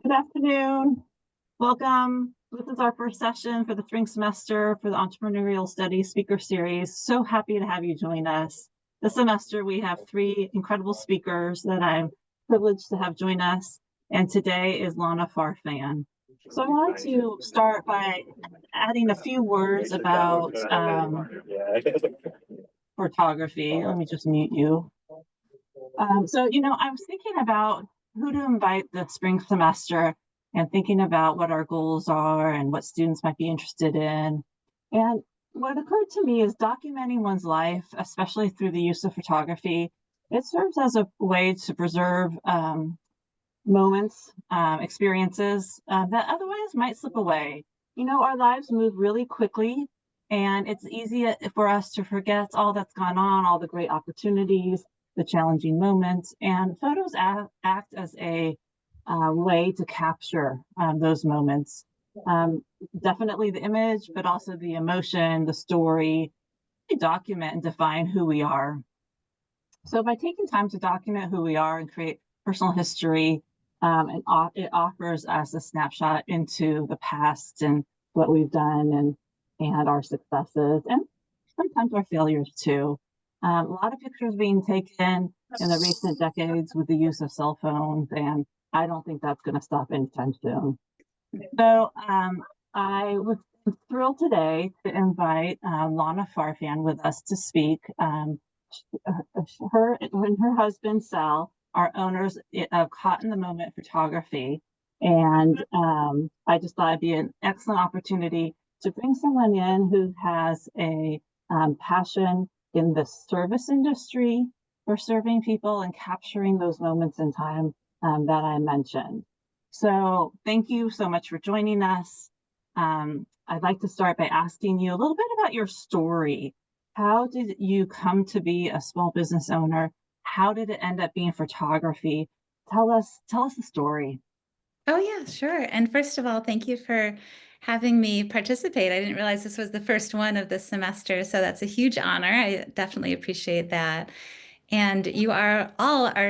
Good afternoon. Welcome. This is our first session for the spring semester for the Entrepreneurial Studies Speaker Series. So happy to have you join us. This semester, we have three incredible speakers that I'm privileged to have join us, and today is Lana Farfan. So I wanted to start by adding a few words about photography. Let me just mute you. I was thinking about who to invite the spring semester and thinking about what our goals are and what students might be interested in. And what occurred to me is documenting one's life, especially through the use of photography, it serves as a way to preserve moments, experiences that otherwise might slip away. Our lives move really quickly, and it's easy for us to forget all that's gone on, all the great opportunities, the challenging moments, and photos act as a way to capture those moments. Definitely the image, but also the emotion, the story, document and define who we are. So by taking time to document who we are and create personal history, it offers us a snapshot into the past and what we've done and our successes and sometimes our failures too. A lot of pictures being taken in the recent decades with the use of cell phones, and I don't think that's going to stop anytime soon. So I was thrilled today to invite Lana Farfan with us to speak. Her and her husband Sal are owners of Caught in the Moment Photography, and I just thought it'd be an excellent opportunity to bring someone in who has a passion in the service industry for serving people and capturing those moments in time that I mentioned. So thank you so much for joining us. I'd like to start by asking you a little bit about your story. How did you come to be a small business owner? How did it end up being photography? Tell us the story. Oh, yeah, sure. And first of all, thank you for having me participate. I didn't realize this was the first one of this semester, so that's a huge honor. I definitely appreciate that. And you are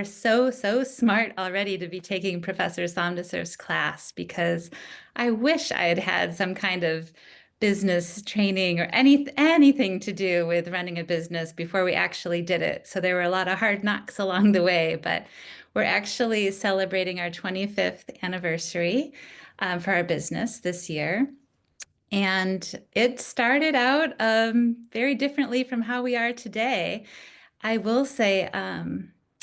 so smart already to be taking Professor Somdeser's class because I wish I had had some kind of business training or anything to do with running a business before we actually did it. So there were a lot of hard knocks along the way, but we're actually celebrating our 25th anniversary for our business this year. And it started out very differently from how we are today. I will say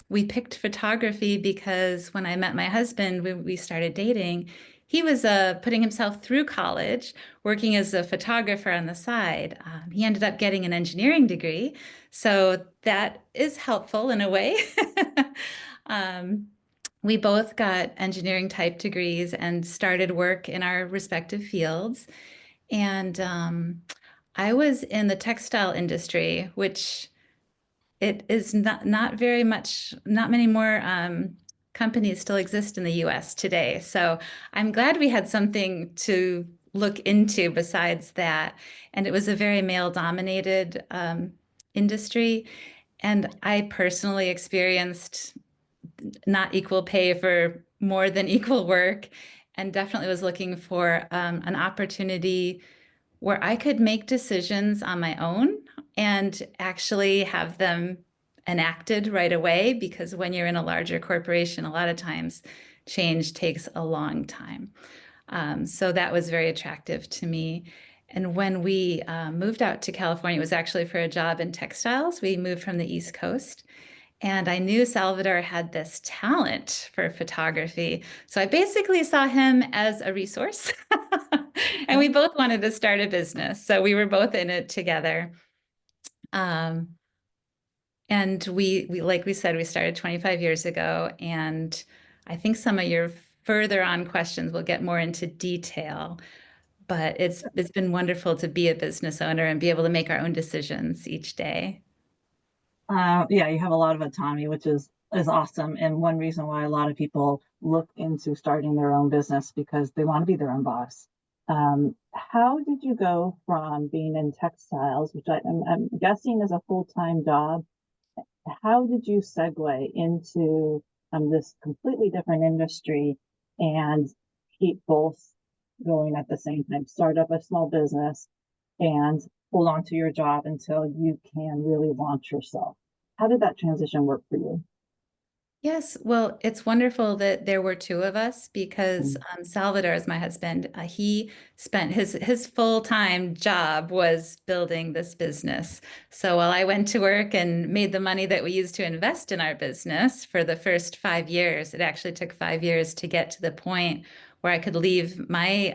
we picked photography because when I met my husband, we started dating, he was putting himself through college, working as a photographer on the side. He ended up getting an engineering degree, so that is helpful in a way. um, we both got engineering type degrees and started work in our respective fields. And I was in the textile industry, which it is not very much, not many more companies still exist in the US today. So I'm glad we had something to look into besides that. And it was a very male-dominated industry. And I personally experienced not equal pay for more than equal work, and definitely was looking for an opportunity where I could make decisions on my own and actually have them enacted right away. Because when you're in a larger corporation, a lot of times change takes a long time. So that was very attractive to me. And when we moved out to California, it was actually for a job in textiles. We moved from the East Coast. And I knew Salvador had this talent for photography. So I basically saw him as a resource. And we both wanted to start a business. So we were both in it together. Um, and like we said, we started 25 years ago. And I think some of your further on questions will get more into detail. But it's been wonderful to be a business owner and be able to make our own decisions each day. Yeah, you have a lot of autonomy, which is awesome. And one reason why a lot of people look into starting their own business because they want to be their own boss. How did you go from being in textiles, which I'm guessing is a full-time job? How did you segue into this completely different industry? and keep both going at the same time? Start up a small business and hold on to your job until you can really launch yourself. How did that transition work for you? Yes, well, it's wonderful that there were two of us because Mm, Salvador is my husband. He spent his full-time job was building this business. So while I went to work and made the money that we used to invest in our business for the first 5 years, it actually took 5 years to get to the point where I could leave my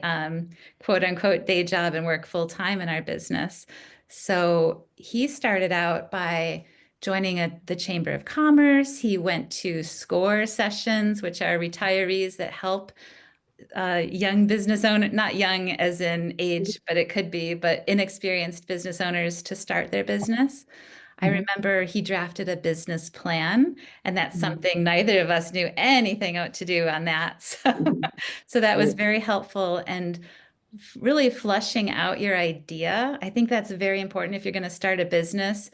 quote unquote day job and work full-time in our business. So he started out by joining the Chamber of Commerce. He went to SCORE sessions, which are retirees that help young business owners, not young as in age, but it could be, but inexperienced business owners to start their business. I mhm, remember he drafted a business plan, and that's mhm, something neither of us knew anything what to do on that. mhm. So that was Right. very helpful. And really flushing out your idea. I think that's very important if you're going to start a business.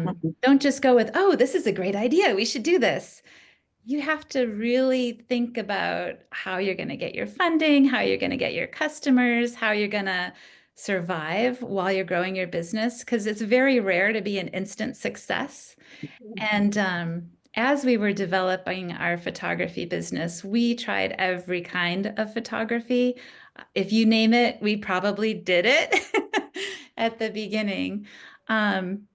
Mhm, Don't just go with, oh, this is a great idea. We should do this. You have to really think about how you're going to get your funding, how you're going to get your customers, how you're going to survive while you're growing your business, because it's very rare to be an instant success. And as we were developing our photography business, we tried every kind of photography. If you name it, we probably did it at the beginning. Um,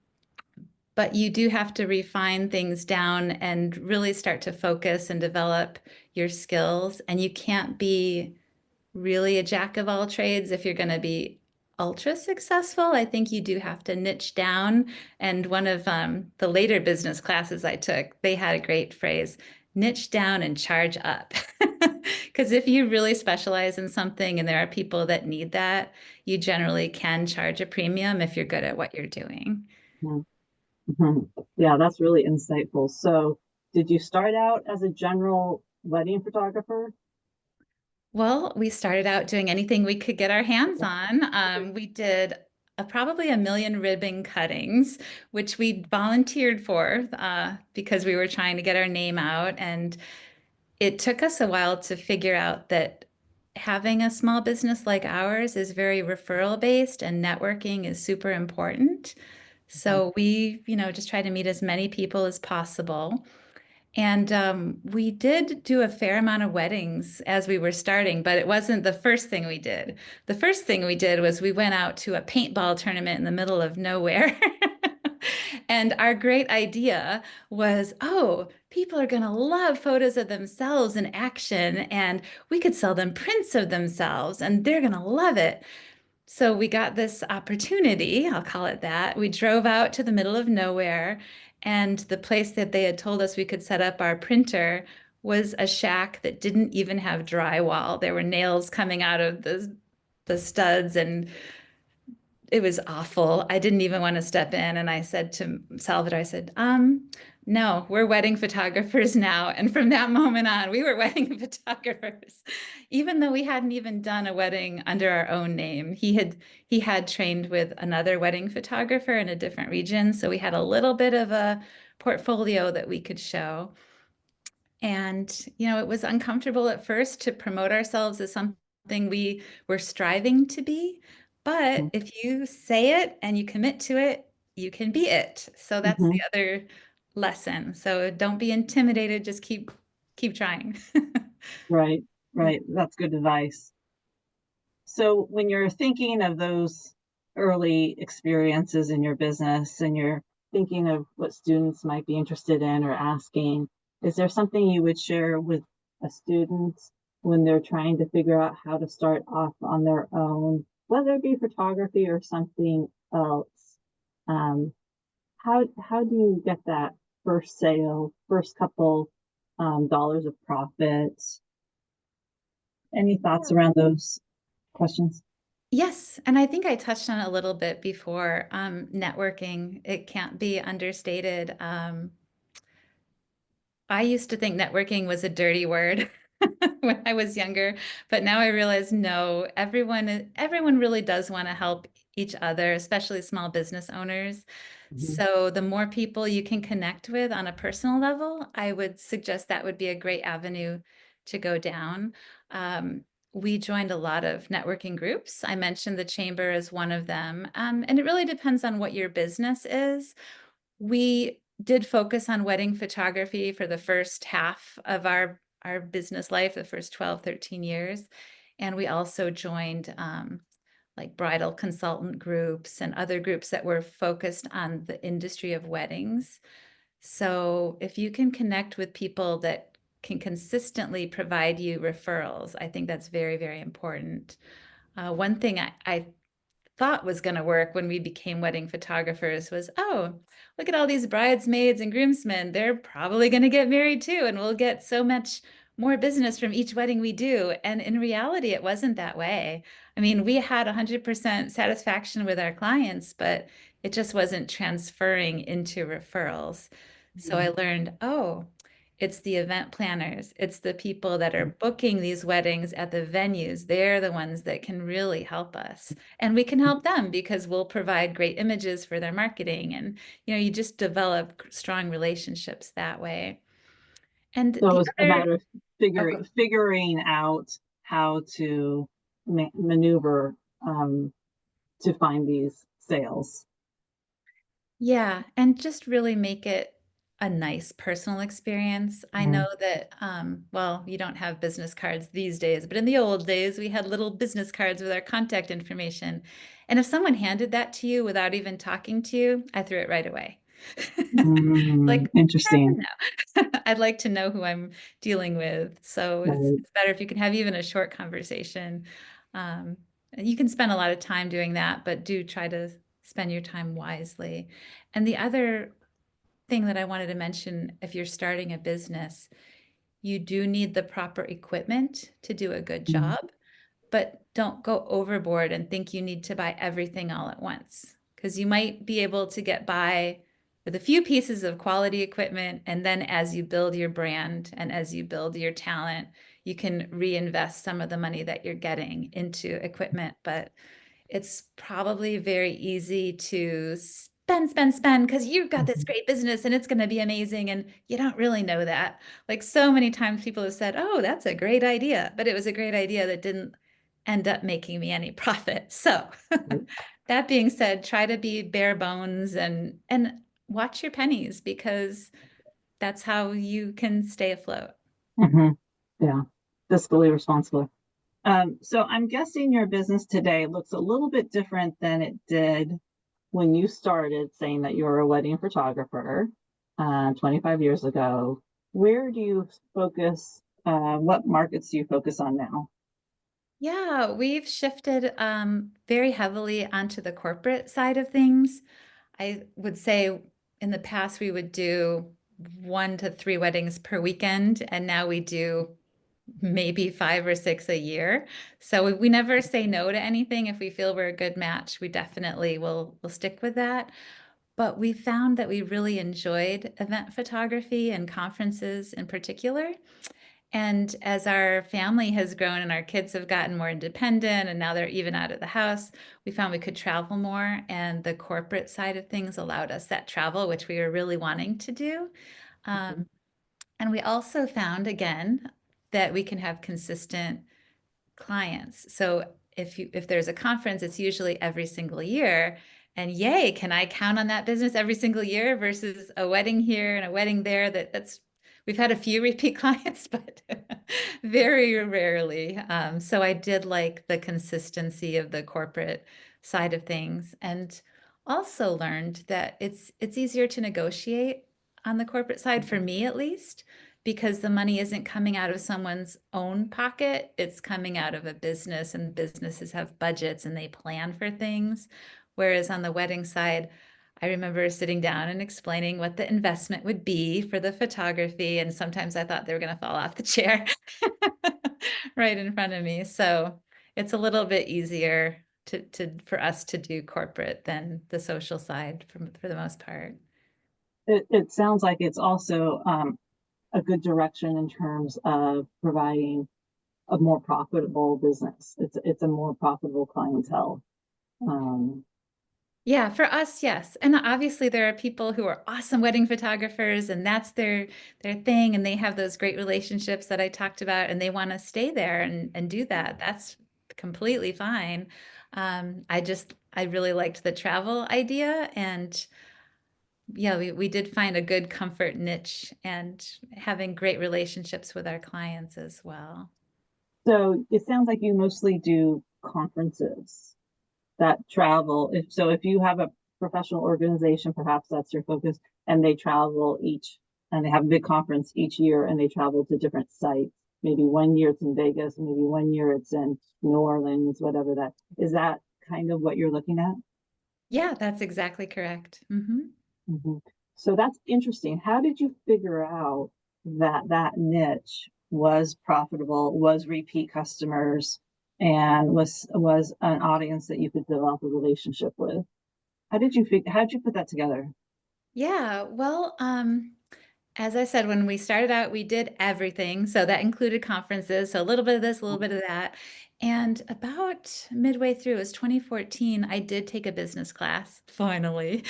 but you do have to refine things down and really start to focus and develop your skills. And you can't be really a jack of all trades if you're going to be ultra successful. I think you do have to niche down. And one of the later business classes I took, they had a great phrase, niche down and charge up. Because if you really specialize in something and there are people that need that, you generally can charge a premium if you're good at what you're doing. mhm, mhm. Yeah, that's really insightful. So, did you start out as a general wedding photographer? Well, we started out doing anything we could get our hands on. Okay. We did probably a million ribbon cuttings, which we volunteered for because we were trying to get our name out. And it took us a while to figure out that having a small business like ours is very referral based and networking is super important. Mhm, So we, just try to meet as many people as possible. And we did do a fair amount of weddings as we were starting, but it wasn't the first thing we did. The first thing we did was we went out to a paintball tournament in the middle of nowhere. And our great idea was, oh, people are going to love photos of themselves in action, and we could sell them prints of themselves, and they're going to love it. So we got this opportunity, I'll call it that. We drove out to the middle of nowhere, and the place that they had told us we could set up our printer was a shack that didn't even have drywall. There were nails coming out of the studs, and it was awful. I didn't even want to step in. And I said to Salvador, I said, no, we're wedding photographers now. And from that moment on, we were wedding photographers, even though we hadn't even done a wedding under our own name. He had trained with another wedding photographer in a different region. So we had a little bit of a portfolio that we could show. And, it was uncomfortable at first to promote ourselves as something we were striving to be. But mhm, if you say it and you commit to it, you can be it. So that's the mhm. other lesson. So don't be intimidated, just keep trying. Right, Yeah. right. That's good advice. So, when you're thinking of those early experiences in your business and you're thinking of what students might be interested in or asking, is there something you would share with a student when they're trying to figure out how to start off on their own, whether it be photography or something else? Um, how do you get that first sale, first couple dollars of profit? Any thoughts around those questions? Yes, and I think I touched on it a little bit before. Networking, it can't be understated. I used to think networking was a dirty word when I was younger, but now I realize no, everyone really does want to help each other, especially small business owners. Mhm. So the more people you can connect with on a personal level, I would suggest that would be a great avenue to go down. We joined a lot of networking groups. I mentioned the chamber as one of them. And it really depends on what your business is. We did focus on wedding photography for the first half of our business life, the first 12, 13 years. And we also joined like bridal consultant groups and other groups that were focused on the industry of weddings. So if you can connect with people that can consistently provide you referrals, I think that's very, very important. One thing I thought was going to work when we became wedding photographers was, oh, look at all these bridesmaids and groomsmen. They're probably going to get married too, and we'll get so much more business from each wedding we do. And in reality, it wasn't that way. I mean, we had 100% satisfaction with our clients, but it just wasn't transferring into referrals. So I learned, oh, it's the event planners. It's the people that are booking these weddings at the venues. They're the ones that can really help us. And we can help them because we'll provide great images for their marketing. And, you just develop strong relationships that way. And So the it's a other, matter of figuring out how to maneuver to find these sales. yeah, and just really make it a nice personal experience. I know that, well, you don't have business cards these days, but in the old days, we had little business cards with our contact information. And if someone handed that to you without even talking to you, I threw it right away. Like, Interesting. no. I'd like to know who I'm dealing with. So Right. it's better if you can have even a short conversation. Um, you can spend a lot of time doing that, but do try to spend your time wisely. And the other thing that I wanted to mention, if you're starting a business, you do need the proper equipment to do a good Mhm. job, but don't go overboard and think you need to buy everything all at once, because you might be able to get by with a few pieces of quality equipment. And then as you build your brand and as you build your talent, you can reinvest some of the money that you're getting into equipment. But it's probably very easy to spend because you've got this great business and it's going to be amazing. And you don't really know that. Like so many times people have said, oh, that's a great idea, but it was a great idea that didn't end up making me any profit. So that being said, try to be bare bones and watch your pennies because that's how you can stay afloat. Mhm. Yeah, fiscally responsible. So I'm guessing your business today looks a little bit different than it did when you started saying that you were a wedding photographer 25 years ago. Where do you focus? What markets do you focus on now? Yeah, we've shifted very heavily onto the corporate side of things. I would say in the past we would do 1 to 3 weddings per weekend, and now we do maybe 5 or 6 a year. So we never say no to anything. If we feel we're a good match, we definitely will stick with that. But we found that we really enjoyed event photography and conferences in particular. And as our family has grown and our kids have gotten more independent and now they're even out of the house, we found we could travel more. And the corporate side of things allowed us that travel, which we were really wanting to do. Um, and we also found, again, that we can have consistent clients. So if there's a conference, it's usually every single year. And yay, can I count on that business every single year versus a wedding here and a wedding there? That's we've had a few repeat clients, but very rarely. So I did like the consistency of the corporate side of things, and also learned that it's easier to negotiate on the corporate side for me at least because the money isn't coming out of someone's own pocket. It's coming out of a business, and businesses have budgets and they plan for things. Whereas on the wedding side, I remember sitting down and explaining what the investment would be for the photography. And sometimes I thought they were going to fall off the chair right in front of me. So it's a little bit easier for us to do corporate than the social side for the most part. It sounds like it's also a good direction in terms of providing a more profitable business. It's a more profitable clientele. Um, Yeah, for us, yes. And obviously there are people who are awesome wedding photographers and that's their thing and they have those great relationships that I talked about and they want to stay there and do that. That's completely fine. I really liked the travel idea and yeah, we did find a good comfort niche and having great relationships with our clients as well. So it sounds like you mostly do conferences that travel. If you have a professional organization, perhaps that's your focus, and they travel each, and they have a big conference each year, and they travel to different sites. Maybe one year it's in Vegas, maybe one year it's in New Orleans, whatever that is. That kind of what you're looking at? Yeah, that's exactly correct. Mhm. So that's interesting. How did you figure out that that niche was profitable, was repeat customers, and was an audience that you could develop a relationship with? How did you put that together? Yeah, well, as I said, when we started out, we did everything. So that included conferences, so a little bit of this, a little bit of that. And about midway through, it was 2014, I did take a business class, finally.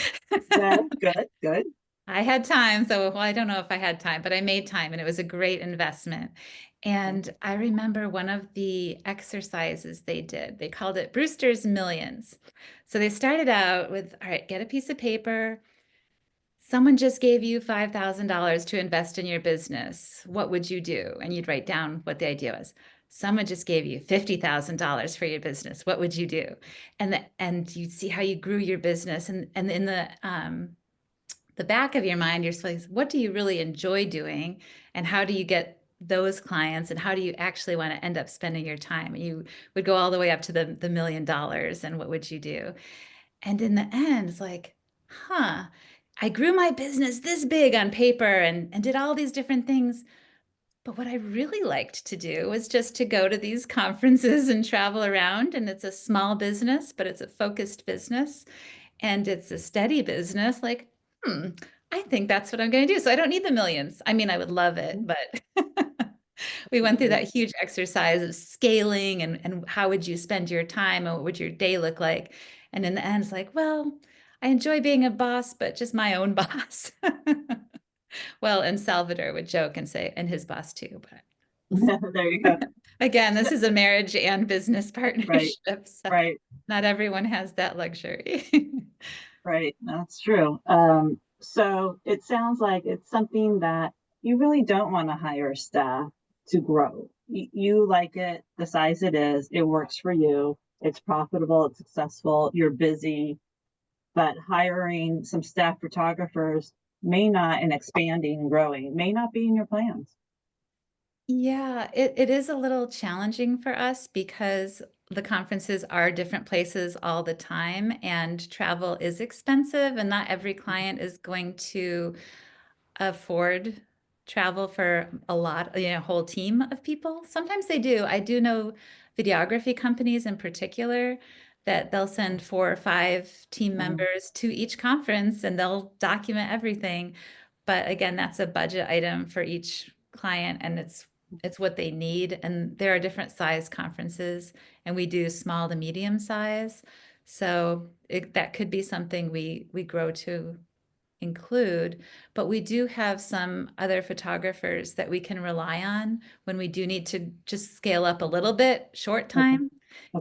Good, good, good. I had time, so well, I don't know if I had time, but I made time and it was a great investment. And I remember one of the exercises they did, they called it Brewster's Millions. So they started out with, all right, get a piece of paper. Someone just gave you $5,000 to invest in your business. What would you do? And you'd write down what the idea was. Someone just gave you $50,000 for your business. What would you do? And you'd see how you grew your business. And in the back of your mind, you're supposed, what do you really enjoy doing? And how do you get those clients? And how do you actually want to end up spending your time? You would go all the way up to the $1 million. And what would you do? And in the end, it's like, huh, I grew my business this big on paper and did all these different things. But what I really liked to do was just to go to these conferences and travel around. And it's a small business, but it's a focused business and it's a steady business. Like, hmm, I think that's what I'm going to do. So I don't need the millions. I mean, I would love it, Mhm. but we went through that huge exercise of scaling and how would you spend your time and what would your day look like? And in the end, it's like, well, I enjoy being a boss, but just my own boss. Well, and Salvador would joke and say, and his boss too, but we'll see. There you go. Again, this is a marriage and business Right, partnership, so right, not everyone has that luxury. right. That's true. So it sounds like it's something that you really don't want to hire staff to grow. You like it the size it is, it works for you, it's profitable, it's successful, you're busy, but hiring some staff photographers may not, and expanding and growing may not be in your plans. Yeah, it is a little challenging for us because the conferences are different places all the time and travel is expensive and not every client is going to afford travel for a lot, a whole team of people. Sometimes they do. I do know videography companies in particular that they'll send 4 or 5 team Mhm. members to each conference and they'll document everything. But again, that's a budget item for each client and it's what they need. And there are different size conferences and we do small to medium size. So that could be something we grow to include, but we do have some other photographers that we can rely on when we do need to just scale up a little bit short Okay, time.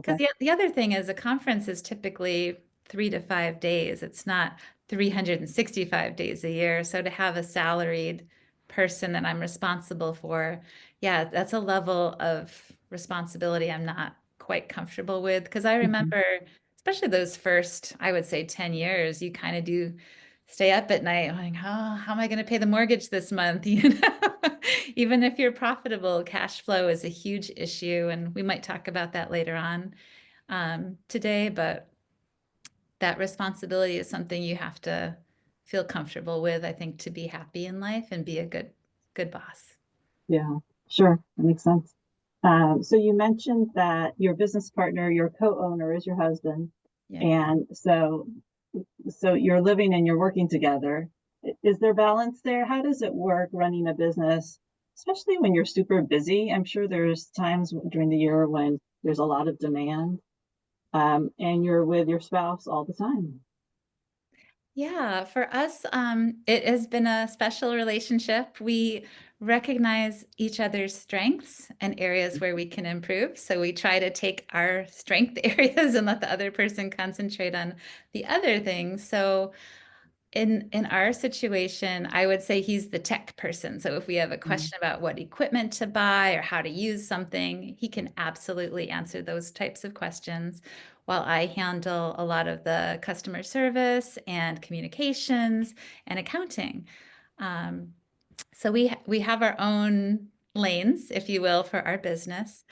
Because okay. the other thing is a conference is typically 3 to 5 days. It's not 365 days a year. So to have a salaried person that I'm responsible for, yeah, that's a level of responsibility I'm not quite comfortable with. Because I Mhm. remember, especially those first, I would say 10 years, you kind of do stay up at night like, oh, how am I going to pay the mortgage this month? Even if you're profitable, cash flow is a huge issue. And we might talk about that later on today, but that responsibility is something you have to feel comfortable with, I think, to be happy in life and be a good boss. Yeah, sure. That makes sense. So you mentioned that your business partner, your co-owner is your husband. Yes. And so you're living and you're working together. Is there balance there? How does it work running a business, especially when you're super busy? I'm sure there's times during the year when there's a lot of demand, and you're with your spouse all the time. Yeah, for us, it has been a special relationship. We recognize each other's strengths and areas where we can improve. So we try to take our strength areas and let the other person concentrate on the other things. So in our situation, I would say he's the tech person. So if we have a Mm, question about what equipment to buy or how to use something, he can absolutely answer those types of questions, while I handle a lot of the customer service and communications and accounting. Um, so we have our own lanes, if you will, for our business,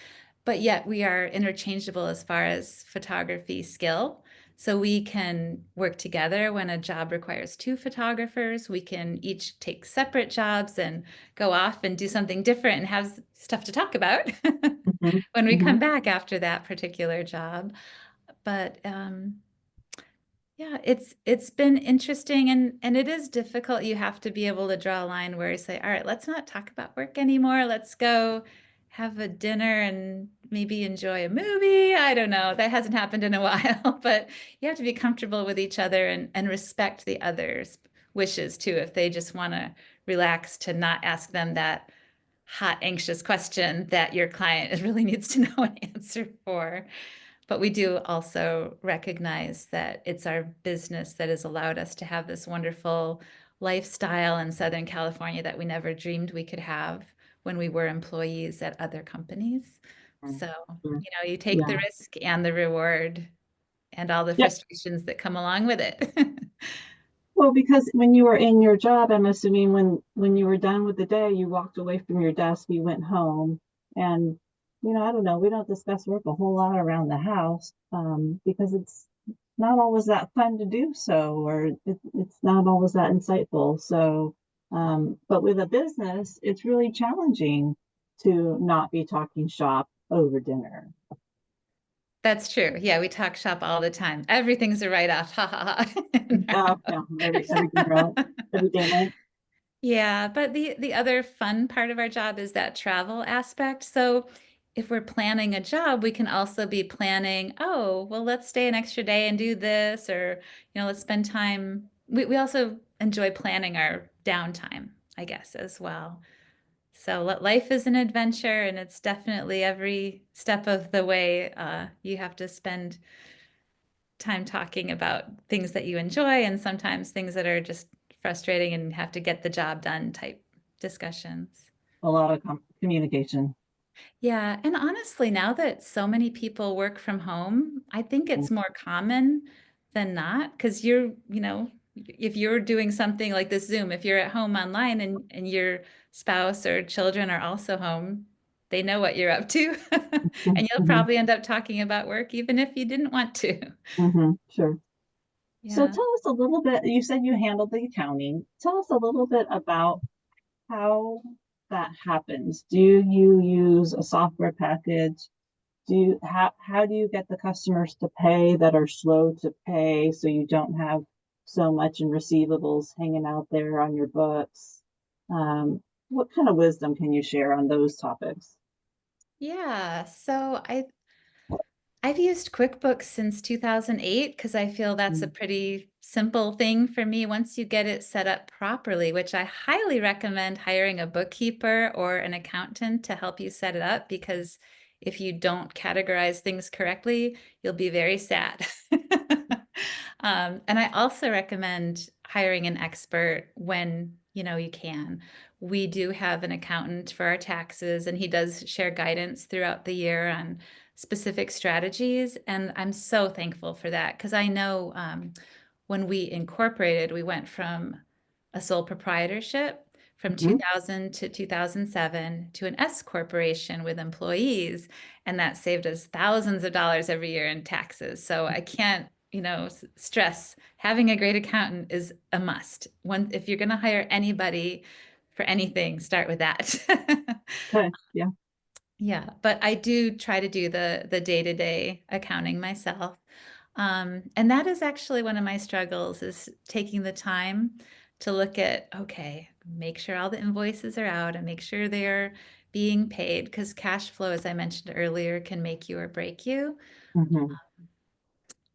but yet we are interchangeable as far as photography skill. So we can work together when a job requires two photographers. We can each take separate jobs and go off and do something different and have stuff to talk about mhm, when we come mhm. back after that particular job. But yeah, it's been interesting, and it is difficult. You have to be able to draw a line where you say, all right, let's not talk about work anymore. Let's go have a dinner and maybe enjoy a movie. I don't know. That hasn't happened in a while, but you have to be comfortable with each other and respect the other's wishes too. If they just want to relax, to not ask them that hot, anxious question that your client really needs to know an answer for. But we do also recognize that it's our business that has allowed us to have this wonderful lifestyle in Southern California that we never dreamed we could have when we were employees at other companies. Mm, So, sure. you take the Yeah. risk and the reward and all the Yeah. frustrations that come along with it. Well, because when you were in your job, I'm assuming when you were done with the day, you walked away from your desk, you went home, and I don't know, we don't discuss work a whole lot around the house, because it's not always that fun to do so, or it's not always that insightful. So, but with a business, it's really challenging to not be talking shop over dinner. That's true. Yeah, we talk shop all the time. Everything's a write-off. Ha ha ha. In our Oh, yeah, everything right, house. every day night. Yeah, but the other fun part of our job is that travel aspect. So if we're planning a job, we can also be planning, oh, well, let's stay an extra day and do this, or, let's spend time. We also enjoy planning our downtime, I guess, as well. So life is an adventure, and it's definitely every step of the way. You have to spend time talking about things that you enjoy and sometimes things that are just frustrating and have to get the job done type discussions. A lot of communication. Yeah, and honestly, now that so many people work from home, I think it's more common than not because if you're doing something like this Zoom, if you're at home online and your spouse or children are also home, they know what you're up to. And you'll Mhm, probably end up talking about work even if you didn't want to. sure. So Yeah. tell us a little bit, you said you handled the accounting. Tell us a little bit about how that happens. Do you use a software package? How do you get the customers to pay that are slow to pay so you don't have so much in receivables hanging out there on your books? What kind of wisdom can you share on those topics? Yeah, so I've used QuickBooks since 2008 because I feel that's a Mm, pretty simple thing for me once you get it set up properly, which I highly recommend hiring a bookkeeper or an accountant to help you set it up because if you don't categorize things correctly, you'll be very sad. And I also recommend hiring an expert when you can. We do have an accountant for our taxes, and he does share guidance throughout the year on specific strategies. And I'm so thankful for that because I know when we incorporated, we went from a sole proprietorship from mhm. 2000 to 2007 to an S corporation with employees. And that saved us thousands of dollars every year in taxes. So I can't, stress having a great accountant is a must. If you're going to hire anybody for anything, start with that. Okay, yeah. Yeah, but I do try to do the day-to-day accounting myself. And that is actually one of my struggles is taking the time to look at, okay, make sure all the invoices are out and make sure they're being paid because cash flow, as I mentioned earlier, can make you or break you. Mhm.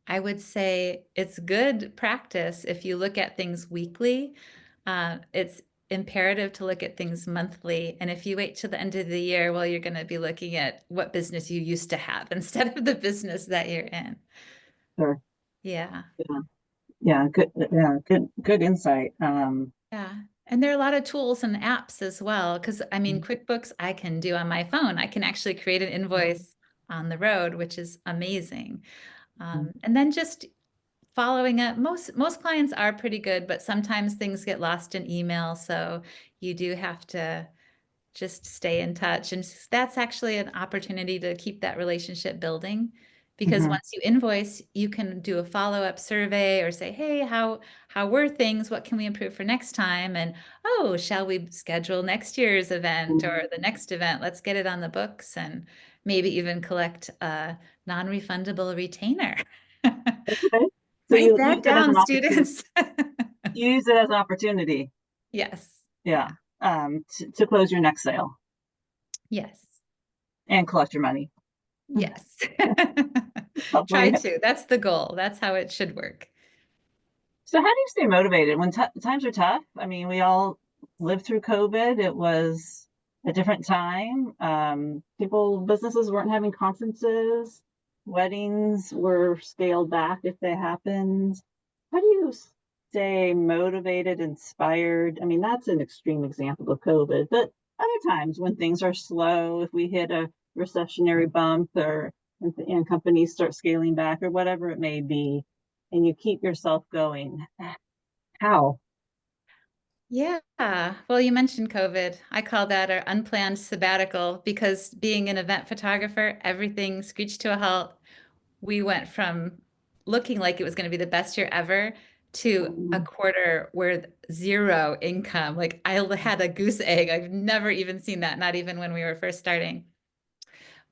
I would say it's good practice if you look at things weekly. It's imperative to look at things monthly. And if you wait till the end of the year, well, you're going to be looking at what business you used to have instead of the business that you're in. Sure. Yeah. Yeah. Yeah. Good. Yeah. Good insight. Yeah. And there are a lot of tools and apps as well. Because I mean, QuickBooks, I can do on my phone. I can actually create an invoice on the road, which is amazing. And then just following up. Most clients are pretty good, but sometimes things get lost in email, so you do have to just stay in touch. And that's actually an opportunity to keep that relationship building because Mhm. once you invoice, you can do a follow-up survey or say, "Hey, how were things? What can we improve for next time?" And, "Oh, shall we schedule next year's event or the next event? Let's get it on the books and maybe even collect a non-refundable retainer." Okay. So Write you use that it as down, an opportunity. students. Use it as an opportunity. Yes. Yeah. Yeah. To close your next sale Yes. and collect your money. Yes. Try Hopefully. to. That's the goal. That's how it should work. So how do you stay motivated when times are tough? I mean, we all lived through COVID. It was a different time. Businesses weren't having conferences. Weddings were scaled back if they happened. How do you stay motivated, inspired? I mean, that's an extreme example of COVID, but other times when things are slow, if we hit a recessionary bump and companies start scaling back or whatever it may be, and you keep yourself going. How? Yeah. Well, you mentioned COVID. I call that our unplanned sabbatical because being an event photographer, everything screeched to a halt. We went from looking like it was going to be the best year ever to a Mhm. quarter with zero income. Like I had a goose egg. I've never even seen that, not even when we were first starting.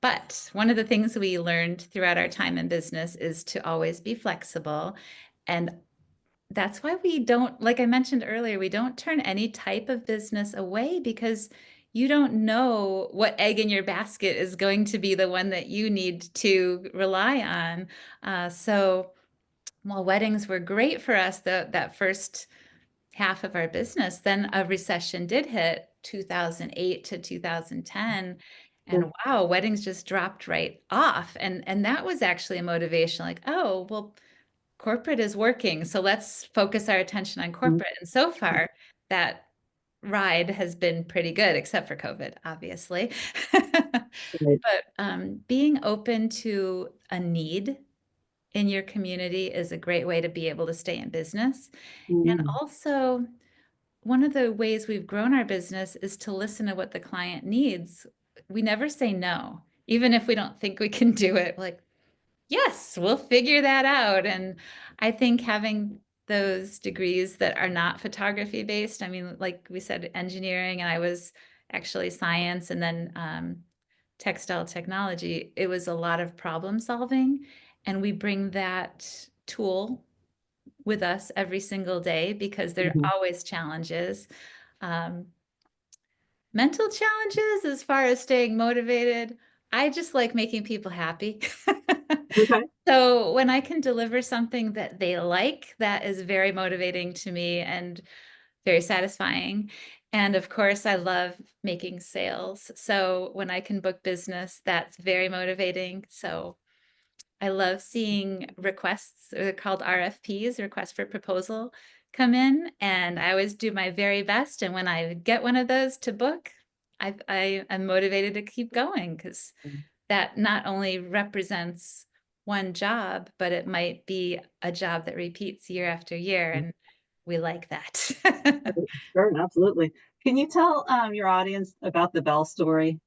But one of the things we learned throughout our time in business is to always be flexible. And that's why we don't, like I mentioned earlier, we don't turn any type of business away because you don't know what egg in your basket is going to be the one that you need to rely on. So while weddings were great for us, that first half of our business, then a recession did hit 2008 to 2010. And wow, weddings just dropped right off. And that was actually a motivation like, oh, well, corporate is working. So let's focus our attention on corporate. And so far, that ride has been pretty good, except for COVID, obviously. But being open to a need in your community is a great way to be able to stay in business. And Mhm. also, one of the ways we've grown our business is to listen to what the client needs. We never say no, even if we don't think we can do it. Like, yes, we'll figure that out. And I think having those degrees that are not photography based, I mean, like we said, engineering, and I was actually science and then textile technology, it was a lot of problem solving. And we bring that tool with us every single day because there Mhm. are always challenges. Um, Mental challenges as far as staying motivated. I just like making people happy. Okay. So when I can deliver something that they like, that is very motivating to me and very satisfying. And of course, I love making sales. So when I can book business, that's very motivating. So I love seeing requests, they're called RFPs, requests for proposal, come in, and I always do my very best. And when I get one of those to book, I am motivated to keep going because that not only represents one job, but it might be a job that repeats year after year, and we like that. Sure, absolutely. Can you tell your audience about the Bell story?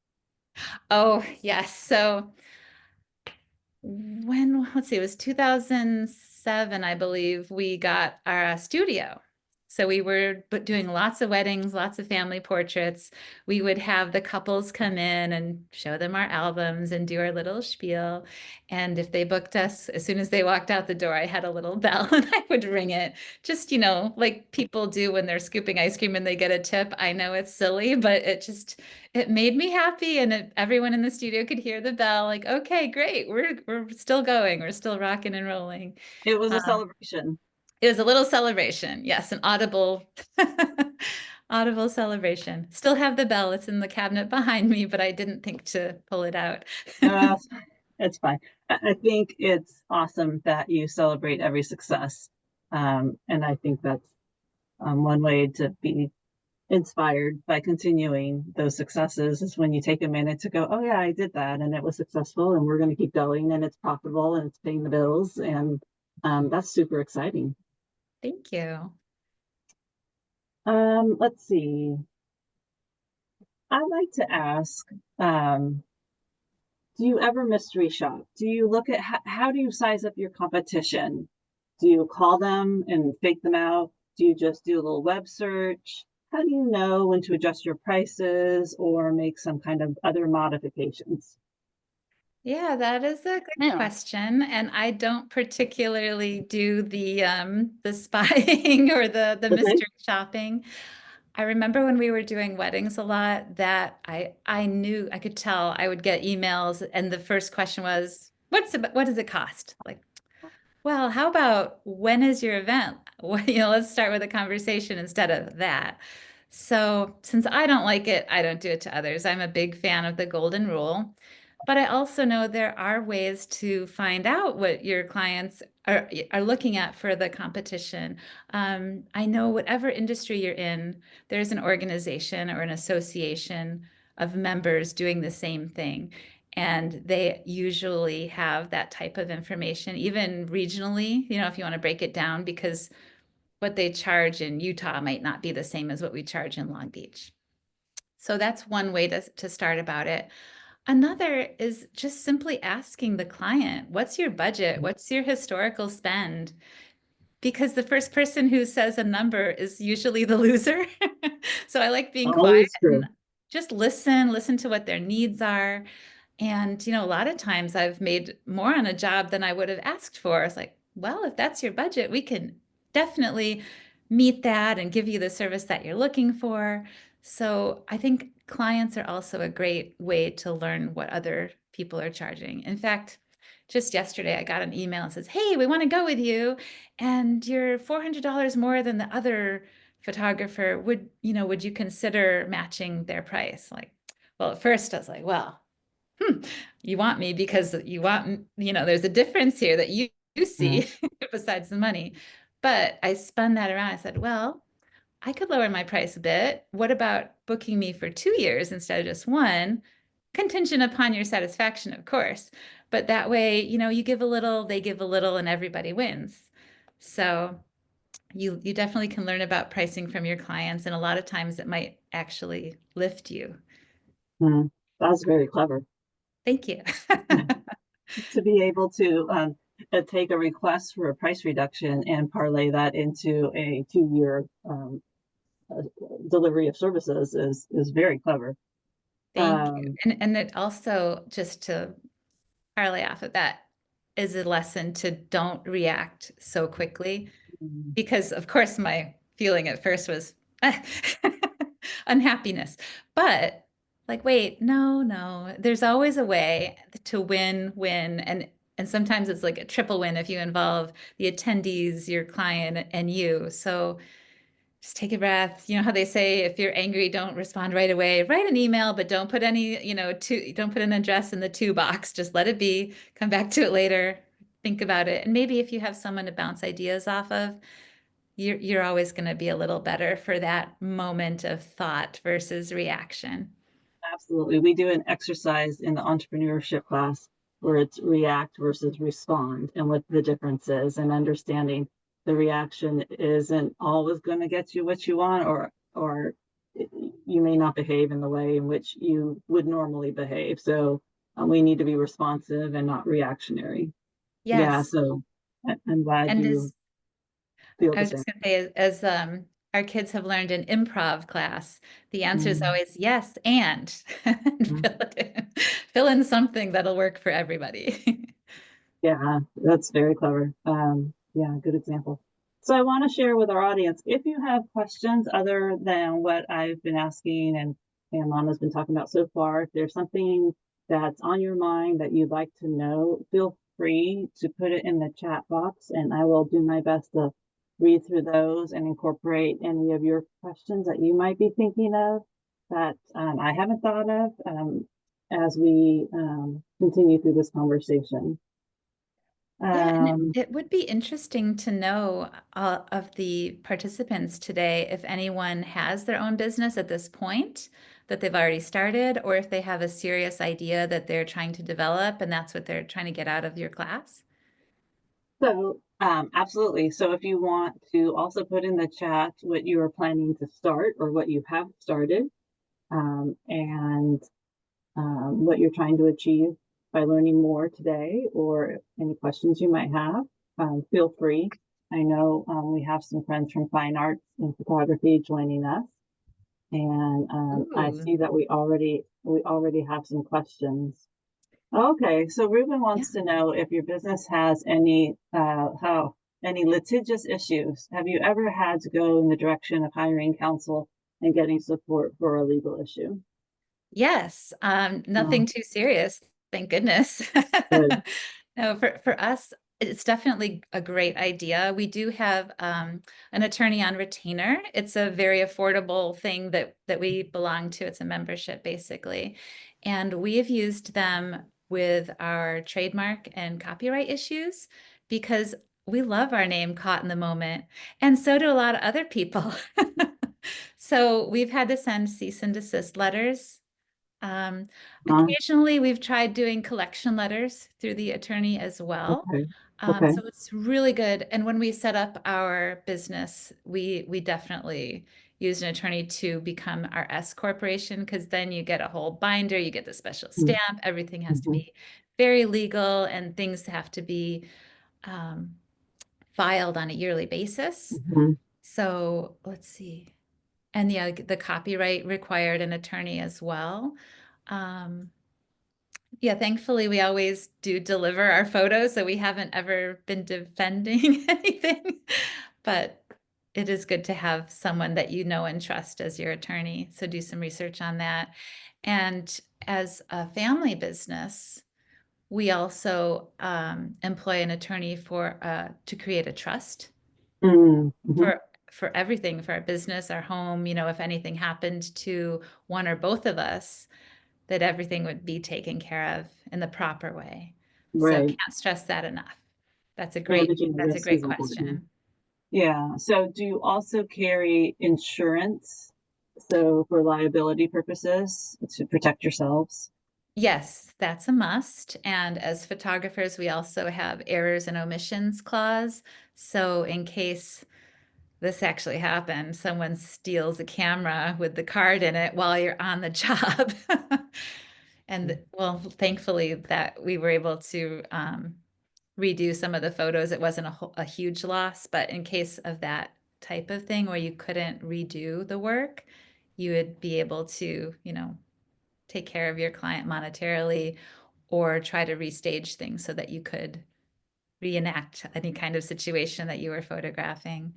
Oh, yes. So let's see, it was 2007, I believe, we got our studio. So we were doing lots of weddings, lots of family portraits. We would have the couples come in and show them our albums and do our little spiel. And if they booked us, as soon as they walked out the door, I had a little bell and I would ring it. Just, like people do when they're scooping ice cream and they get a tip. I know it's silly, but it made me happy. And everyone in the studio could hear the bell, like, okay, great. We're still going. We're still rocking and rolling. It was a Um, celebration. it was a little celebration. Yes, an audible audible celebration. Still have the bell. It's in the cabinet behind me, but I didn't think to pull it out. Uh, it's fine. I think it's awesome that you celebrate every success. And I think that's one way to be inspired by continuing those successes is when you take a minute to go, oh yeah, I did that and it was successful and we're going to keep going and it's profitable and it's paying the bills. And that's super exciting. Thank you. Let's see. I'd like to ask, do you ever mystery shop? Do you look at how do you size up your competition? Do you call them and fake them out? Do you just do a little web search? How do you know when to adjust your prices or make some kind of other modifications? Yeah, that is a good question. And I don't particularly do the spying or the Okay. mystery shopping. I remember when we were doing weddings a lot that I knew I could tell I would get emails and the first question was, what does it cost? Like, well, how about when is your event? Well, let's start with a conversation instead of that. So, since I don't like it, I don't do it to others. I'm a big fan of the golden rule. But I also know there are ways to find out what your clients are looking at for the competition. I know whatever industry you're in, there's an organization or an association of members doing the same thing. And they usually have that type of information, even regionally, if you want to break it down, because what they charge in Utah might not be the same as what we charge in Long Beach. So that's one way to start about it. Another is just simply asking the client, what's your budget? What's your historical spend? Because the first person who says a number is usually the loser. So I like being quiet Always and true. just listen to what their needs are. And, a lot of times I've made more on a job than I would have asked for. It's like, well, if that's your budget, we can definitely meet that and give you the service that you're looking for. So I think clients are also a great way to learn what other people are charging. In fact, just yesterday I got an email that says, hey, we want to go with you and you're $400 more than the other photographer. Would you consider matching their price? Like, well, at first I was like, well, you want me because you want, there's a difference here that you Mm. see besides the money. But I spun that around. I said, well, I could lower my price a bit. What about booking me for 2 years instead of just one? Contingent upon your satisfaction, of course. But that way, you give a little, they give a little, and everybody wins. So you definitely can learn about pricing from your clients, and a lot of times it might actually lift you. Mm. That's very clever. Thank you. To be able to take a request for a price reduction and parlay that into a 2-year uh, delivery of services is very clever. Thank you. Um, And it also, just to parlay off of that, is a lesson to don't react so quickly. Because of course my feeling at first was unhappiness. But like, wait, no, there's always a way to win. And sometimes it's like a triple win if you involve the attendees, your client, and you. So just take a breath. You know how they say if you're angry, don't respond right away. Write an email, but don't put any, don't put an address in the to box. Just let it be. Come back to it later. Think about it. And maybe if you have someone to bounce ideas off of, you're always going to be a little better for that moment of thought versus reaction. Absolutely. We do an exercise in the entrepreneurship class where it's react versus respond and what the difference is, and understanding the reaction isn't always going to get you what you want, or you may not behave in the way in which you would normally behave. So we need to be responsive and not reactionary. Yeah, Yes. so I'm glad And you feel I the was same. just going to say, as our kids have learned in improv class, the answer is Mm, always yes, and, and mm. fill in something that'll work for everybody. Yeah, that's very clever. Yeah, good example. So I want to share with our audience, if you have questions other than what I've been asking and Mama's been talking about so far, if there's something that's on your mind that you'd like to know, feel free to put it in the chat box and I will do my best to read through those and incorporate any of your questions that you might be thinking of that I haven't thought of as we continue through this conversation. Yeah, and Um, it would be interesting to know of the participants today if anyone has their own business at this point that they've already started, or if they have a serious idea that they're trying to develop and that's what they're trying to get out of your class. absolutely. So if you want to also put in the chat what you are planning to start or what you have started, and what you're trying to achieve by learning more today, or any questions you might have, feel free. I know we have some friends from fine arts and photography joining us, and I Ooh, see that we already have some questions. Okay, so Ruben yeah. wants to know if your business has any litigious issues. Have you ever had to go in the direction of hiring counsel and getting support for a legal issue? Yes, nothing Oh, too serious, thank goodness. good. No, for us, it's definitely a great idea. We do have an attorney on retainer. It's a very affordable thing that we belong to. It's a membership basically. And we have used them with our trademark and copyright issues because we love our name caught in the moment. And so do a lot of other people. So we've had to send cease and desist letters. Uh, Occasionally, we've tried doing collection letters through the attorney as well. okay. Okay. So it's really good. And when we set up our business, we definitely use an attorney to become our S corporation because then you get a whole binder, you get the special stamp, everything has to Mm-hmm. be very legal and things have to be um, filed on a yearly basis. Mm-hmm. So let's see. And yeah, the copyright required an attorney as well. Um, yeah, thankfully, we always do deliver our photos, so we haven't ever been defending anything. But it is good to have someone that you know and trust as your attorney. So do some research on that. And as a family business, we also employ an attorney for to create a trust Mm-hmm. for for everything, for our business, our home. You know, if anything happened to one or both of us, that everything would be taken care of in the proper way. So Right. can't stress that enough. Managing the That's a risk is great important. question. Yeah. So do you also carry insurance? So for liability purposes to protect yourselves? Yes, that's a must. And as photographers, we also have errors and omissions clause. So in case this actually happened, someone steals a camera with the card in it while you're on the job. And well, thankfully that we were able to redo some of the photos. It wasn't a huge loss, but in case of that type of thing where you couldn't redo the work, you would be able to, take care of your client monetarily or try to restage things so that you could reenact any kind of situation that you were photographing.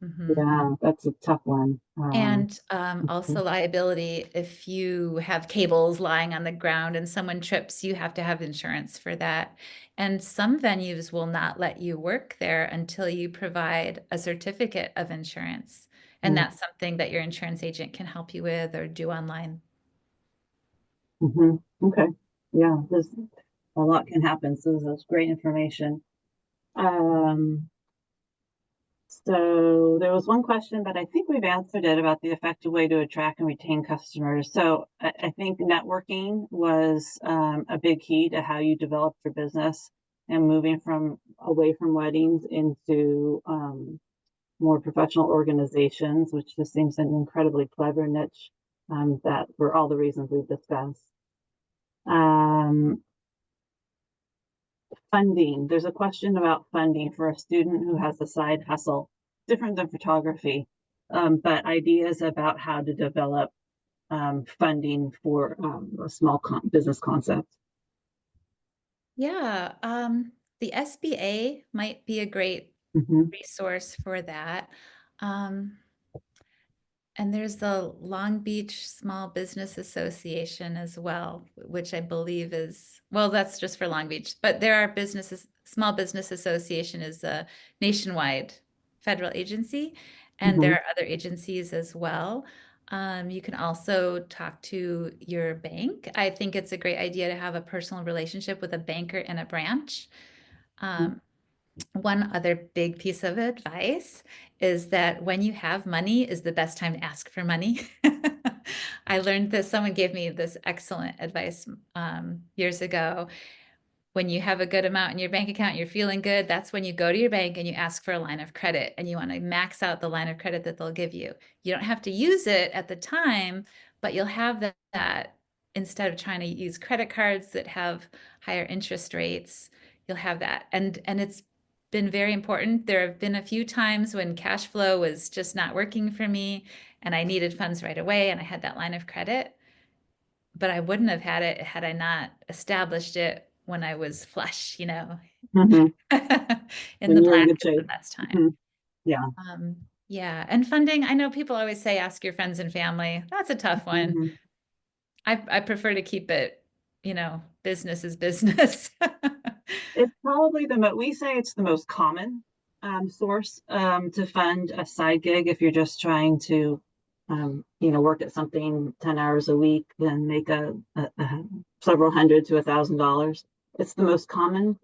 Mhm. Yeah, that's a tough one. And Okay. also liability, if you have cables lying on the ground and someone trips, you have to have insurance for that. And some venues will not let you work there until you provide a certificate of insurance. And that's something that your insurance agent can help you with or do online. Mm-hmm. Okay. Yeah, there's a lot can happen. So that's great information. Um, So there was one question, but I think we've answered it about the effective way to attract and retain customers. So I think networking was a big key to how you developed your business and moving from away from weddings into more professional organizations, which just seems an incredibly clever niche that for all the reasons we've discussed. Um, Funding. There's a question about funding for a student who has a side hustle, different than photography. but ideas about how to develop funding for a small business concept. Yeah, the SBA might be a great Mm-hmm. resource for that. Um, And there's the Long Beach Small Business Association as well, which I believe is, well, that's just for Long Beach, but there are businesses, Small Business Association is a nationwide federal agency, and there Mm-hmm. are other agencies as well. You can also talk to your bank. I think it's a great idea to have a personal relationship with a banker in a branch. Um, One other big piece of advice is that when you have money is the best time to ask for money. I learned this, someone gave me this excellent advice years ago. When you have a good amount in your bank account, you're feeling good, that's when you go to your bank and you ask for a line of credit and you want to max out the line of credit that they'll give you. You don't have to use it at the time, but you'll have that instead of trying to use credit cards that have higher interest rates, you'll have that. And it's been very important. There have been a few times when cash flow was just not working for me and I needed funds right away and I had that line of credit, but I wouldn't have had it had I not established it when I was flush, Mm-hmm. in the When you're in black good at the shape. best time. Mm-hmm. Yeah. Yeah, and funding, I know people always say ask your friends and family. That's a tough one. Mm-hmm. I prefer to keep it, business is business. It's probably we say it's the most common source to fund a side gig if you're just trying to, work at something 10 hours a week and make a several hundred to $1,000. It's the most common,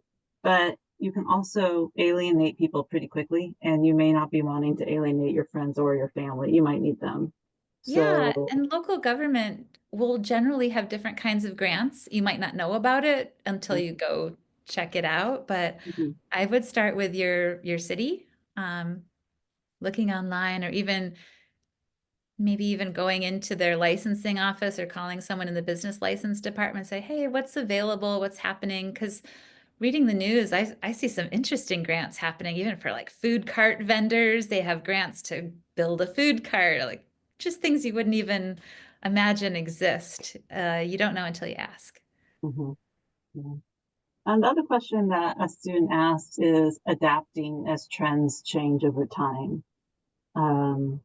but you can also alienate people pretty quickly, and you may not be wanting to alienate your friends or your family. You might need them. Yeah, So, and local government will generally have different kinds of grants. You might not know about it until you go check it out, but mhm, I would start with your city, um, looking online, or even maybe even going into their licensing office or calling someone in the business license department, say, hey, what's available? What's happening? Because reading the news, I see some interesting grants happening, even for like food cart vendors. They have grants to build a food cart, like just things you wouldn't even imagine exist. You don't know until you ask. mhm, yeah. And the other question that a student asked is adapting as trends change over time. Um,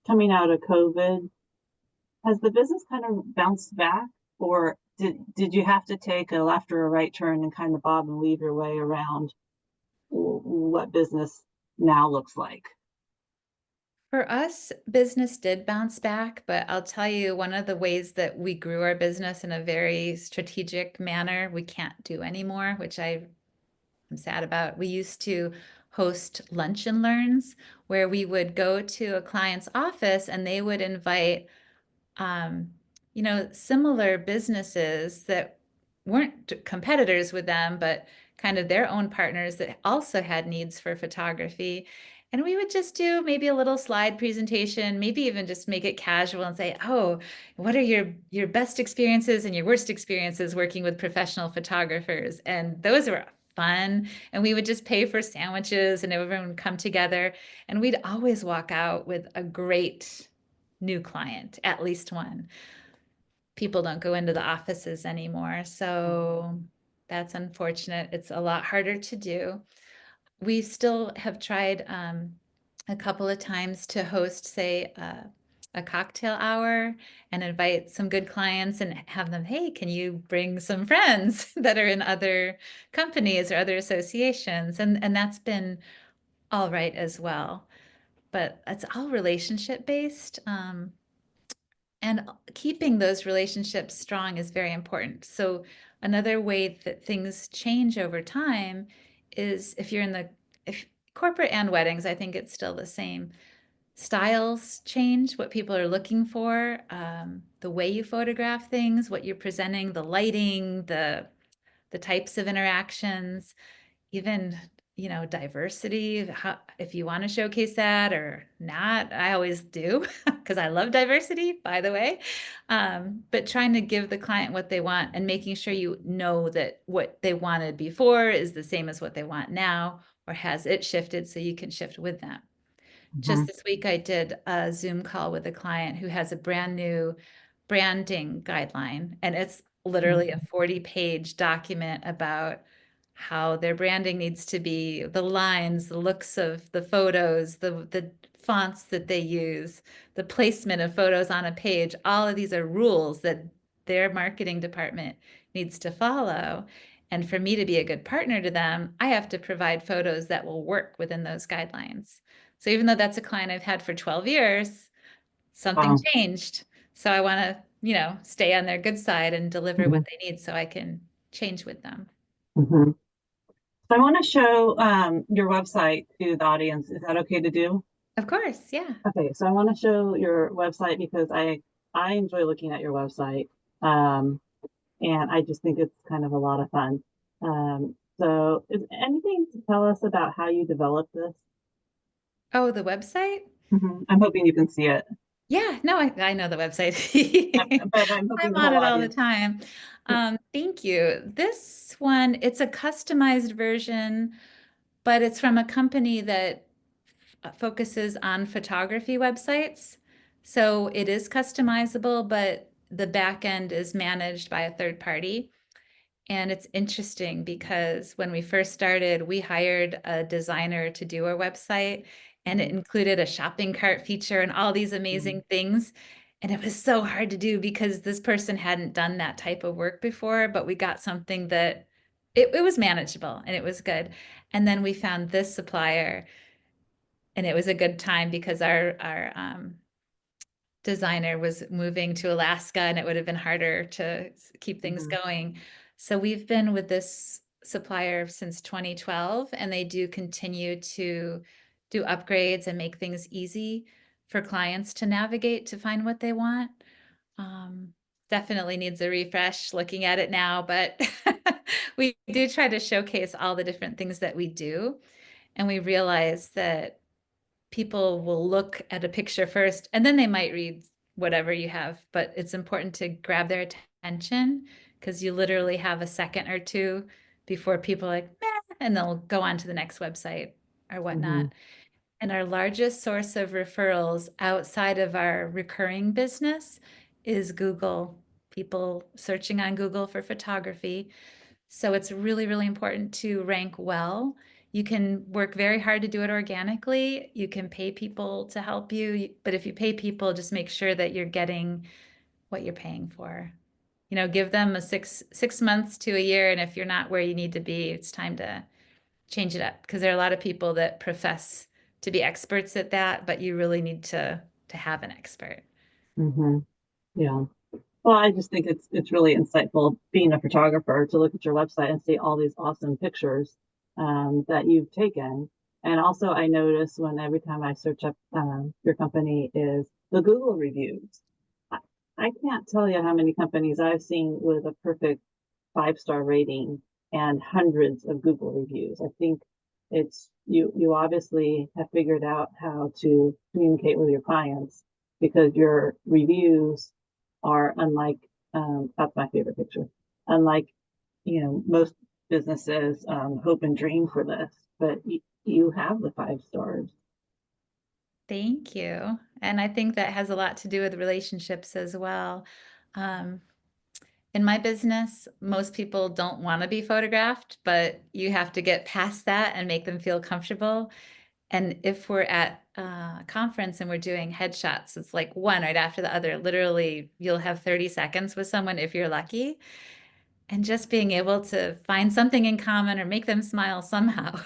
Coming out of COVID, has the business kind of bounced back, or did you have to take a left or a right turn and kind of bob and weave your way around what business now looks like? For us, business did bounce back, but I'll tell you one of the ways that we grew our business in a very strategic manner, we can't do anymore, which I'm sad about. We used to host lunch and learns where we would go to a client's office and they would invite um, similar businesses that weren't competitors with them, but kind of their own partners that also had needs for photography. And we would just do maybe a little slide presentation, maybe even just make it casual and say, "Oh, what are your best experiences and your worst experiences working with professional photographers?" And those were fun. And we would just pay for sandwiches and everyone would come together. And we'd always walk out with a great new client, at least one. People don't go into the offices anymore. So that's unfortunate. It's a lot harder to do. We still have tried a couple of times to host, say, a cocktail hour and invite some good clients and have them, hey, can you bring some friends that are in other companies or other associations? And that's been all right as well. But it's all relationship based. And keeping those relationships strong is very important. So another way that things change over time is if corporate and weddings, I think it's still the same. Styles change, what people are looking for, the way you photograph things, what you're presenting, the lighting, the types of interactions, even diversity, if you want to showcase that or not. I always do because I love diversity, by the way. But trying to give the client what they want and making sure you know that what they wanted before is the same as what they want now, or has it shifted so you can shift with them. Just Mhm. this week, I did a Zoom call with a client who has a brand new branding guideline, and it's literally a Mhm. 40-page document about how their branding needs to be, the lines, the looks of the photos, the fonts that they use, the placement of photos on a page. All of these are rules that their marketing department needs to follow. And for me to be a good partner to them, I have to provide photos that will work within those guidelines. So even though that's a client I've had for 12 years, something Wow. changed. So I want to, stay on their good side and deliver what Mhm. they need so I can change with them. Mhm. So I want to show your website to the audience. Is that okay to do? Of course, yeah. Okay, so I want to show your website because I enjoy looking at your website, and I just think it's kind of a lot of fun. So, is anything to tell us about how you developed this? Oh, the website? I'm hoping you can see it, Yeah, no, I know the website. but I'm hoping I'm the on whole it all the audience. time. Thank you. This one, it's a customized version, but it's from a company that focuses on photography websites. So it is customizable, but the back end is managed by a third party. And it's interesting because when we first started, we hired a designer to do our website, and it Mhm. included a shopping cart feature and all these Mhm. amazing things. And it was so hard to do because this person hadn't done that type of work before, but we got something that it was manageable and it was good. And then we found this supplier, and it was a good time because our designer was moving to Alaska and it would have been harder to keep things Mhm. going. So we've been with this supplier since 2012, and they do continue to do upgrades and make things easy for clients to navigate to find what they want. Um, Definitely needs a refresh looking at it now, but we do try to showcase all the different things that we do. And we realize that people will look at a picture first and then they might read whatever you have, but it's important to grab their attention because you literally have a second or two before people are like, meh, and they'll go on to the next website or whatnot. Mhm. And our largest source of referrals outside of our recurring business is Google, people searching on Google for photography. So it's really, really important to rank well. You can work very hard to do it organically. You can pay people to help you, but if you pay people, just make sure that you're getting what you're paying for. Give them a six months to a year, and if you're not where you need to be, it's time to change it up because there are a lot of people that profess to be experts at that, but you really need to have an expert. Mhm. Yeah. Well, I just think it's really insightful being a photographer to look at your website and see all these awesome pictures that you've taken. And also, I notice when every time I search up your company is the Google reviews. I, I can't tell you how many companies I've seen with a perfect 5-star rating and hundreds of Google reviews. I think it's you obviously have figured out how to communicate with your clients because your reviews are unlike that's my favorite picture. Unlike, most businesses hope and dream for this, but you have the 5 stars. Thank you. And I think that has a lot to do with relationships as well. Um, in my business, most people don't want to be photographed, but you have to get past that and make them feel comfortable. And if we're at a conference and we're doing headshots, it's like one right after the other. Literally, you'll have 30 seconds with someone if you're lucky. And just being able to find something in common or make them smile somehow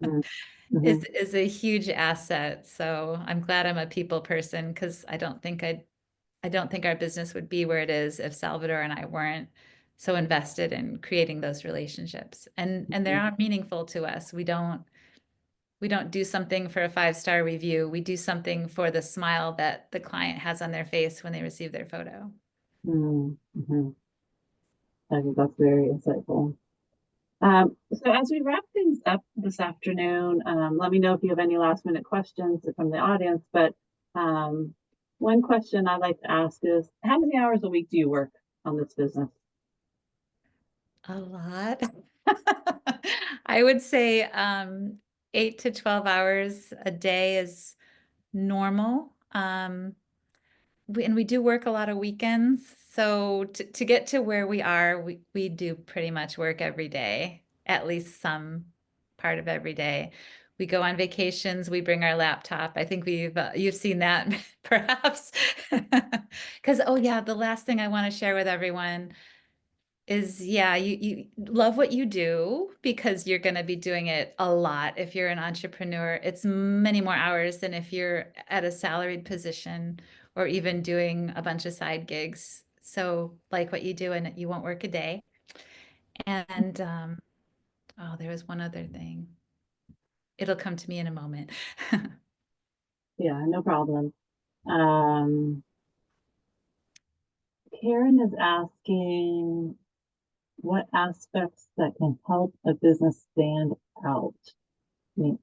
Mm-hmm. is a huge asset. So I'm glad I'm a people person because I don't think our business would be where it is if Salvador and I weren't so invested in creating those relationships. And they Mm-hmm. are meaningful to us. We don't do something for a 5-star review. We do something for the smile that the client has on their face when they receive their photo. Mm-hmm. I think that's very insightful. So as we wrap things up this afternoon, let me know if you have any last minute questions from the audience. But um, one question I'd like to ask is, how many hours a week do you work on this business? A lot. I would say 8 to 12 hours a day is normal. And we do work a lot of weekends. So to get to where we are, we do pretty much work every day, at least some part of every day. We go on vacations, we bring our laptop. I think you've seen that perhaps. Because, oh yeah, the last thing I want to share with everyone is, yeah, you love what you do because you're going to be doing it a lot. If you're an entrepreneur, it's many more hours than if you're at a salaried position or even doing a bunch of side gigs. So like what you do, and you won't work a day. And oh, there was one other thing. It'll come to me in a moment. Yeah, no problem. Um, Karen is asking what aspects that can help a business stand out. I mean,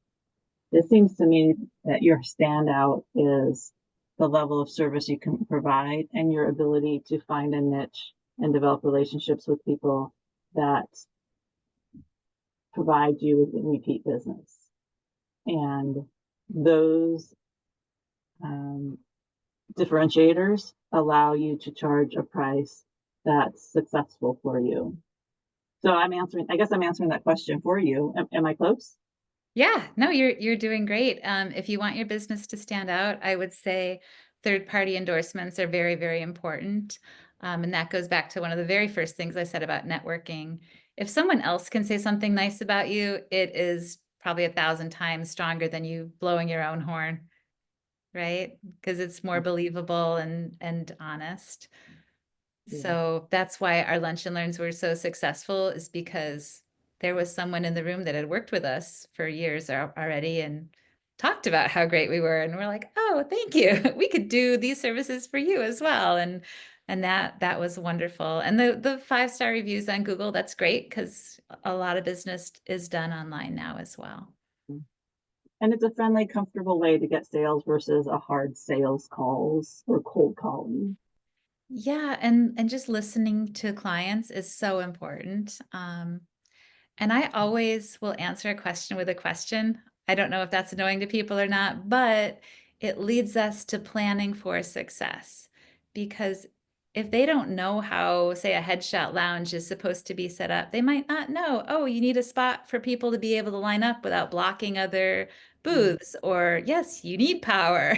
it seems to me that your standout is the level of service you can provide and your ability to find a niche and develop relationships with people that provide you with repeat business. And those differentiators allow you to charge a price that's successful for you. So I guess I'm answering that question for you. Am I close? Yeah, no, you're doing great. If you want your business to stand out, I would say third-party endorsements are very, very important. And that goes back to one of the very first things I said about networking. If someone else can say something nice about you, it is probably 1,000 times stronger than you blowing your own horn, right? Because it's more believable and honest. Yeah. So that's why our lunch and learns were so successful, is because there was someone in the room that had worked with us for years already and talked about how great we were. And we're like, oh, thank you. We could do these services for you as well. And that was wonderful. And the 5-star reviews on Google, that's great because a lot of business is done online now as well. And it's a friendly, comfortable way to get sales versus a hard sales calls or cold calling. Yeah, and just listening to clients is so important. And I always will answer a question with a question. I don't know if that's annoying to people or not, but it leads us to planning for success. Because if they don't know how, say, a headshot lounge is supposed to be set up, they might not know, oh, you need a spot for people to be able to line up without blocking other booths, or yes, you need power.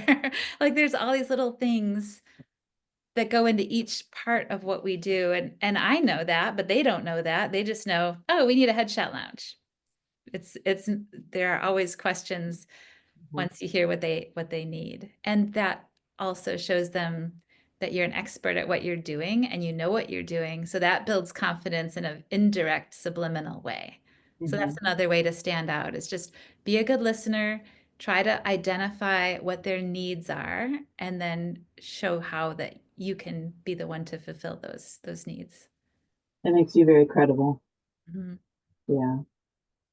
Like there's all these little things that go into each part of what we do. And I know that, but they don't know that. They just know, oh, we need a headshot lounge. It's there are always questions Mhm. once you hear what they need. And that also shows them that you're an expert at what you're doing and you know what you're doing. So that builds confidence in an indirect, subliminal way. So that's Mhm. another way to stand out, is just be a good listener, try to identify what their needs are, and then show how that you can be the one to fulfill those needs. It makes you very credible. Mhm. Yeah.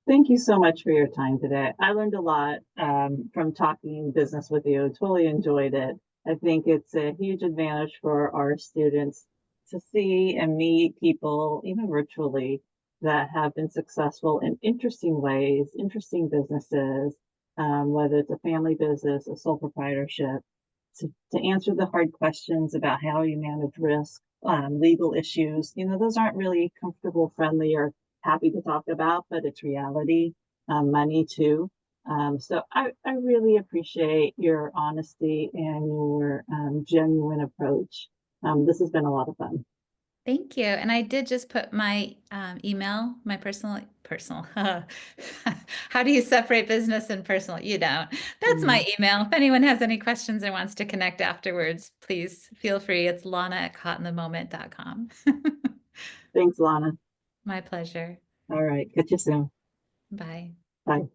Thank you so much for your time today. I learned a lot from talking business with you. Totally enjoyed it. I think it's a huge advantage for our students to see and meet people, even virtually, that have been successful in interesting ways, interesting businesses, whether it's a family business, a sole proprietorship, to answer the hard questions about how you manage risk, legal issues. Those aren't really comfortable, friendly, or happy to talk about, but it's reality, money too. So I really appreciate your honesty and your genuine approach. This has been a lot of fun. Thank you. And I did just put my email, my personal. How do you separate business and personal? You don't. That's Mm. my email. If anyone has any questions or wants to connect afterwards, please feel free. It's lana@caughtinthemoment.com. Thanks, Lana. My pleasure. All right. Catch you soon. Bye. Bye.